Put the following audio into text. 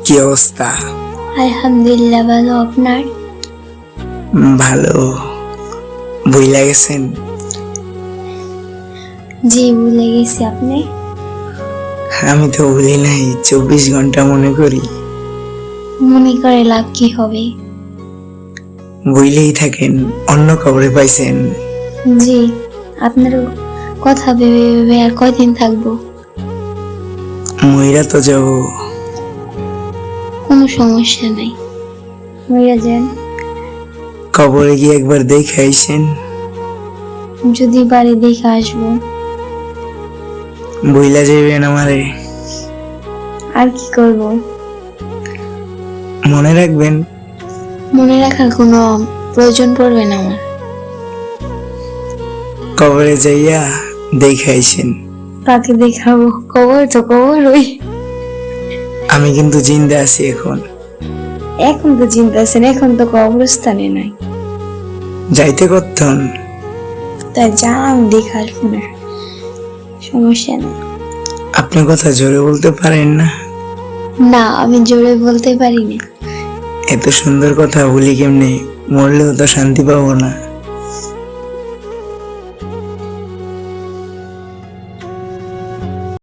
কি অবস্থা? আলহামদুলিল্লাহ, ভালো। আপনার? ভালো। ভুইলা গেছেন? জি, ভুলে গেছি। আপনি? আমি তো ভুলি নাই, 24 ঘন্টা মনে করি। মনে করে লাভ কি হবে? ভুইলেই থাকেন, অন্য খবরে পাইছেন। জি, আপনারও কথা ভেবে ভেবে আর কয়দিন থাকবো? মইরা তো যাব। কোনো সমস্যা নাই, মইরা যান। কবরে গিয়ে একবার দেখে আইসেন। যদি বাড়ি দেখে আসবো। ভুইলা যাইবেন আমারে। আর কি করব? মনে রাখবেন। মনে রাখার কোনো প্রয়োজন পড়বে না আমার। কবরে যাইয়া দেখে আইসেন। কাকে দেখাবো? কবর তো কবর ওই। আমি কিন্তু জিন্দা আছি এখন। এখন তো চিন্তা আছেন, এখন তো কবরস্থানে নাই। যাইতে করতেন। তাই যা, আমি দেখে আসবো না, সমস্যা নেই। আপনি কথা জোরে বলতে পারেন না? না, আমি জোরে বলতে পারি না। এত সুন্দর কথা বলি কেমনে? মরলেও তো শান্তি পাবো না।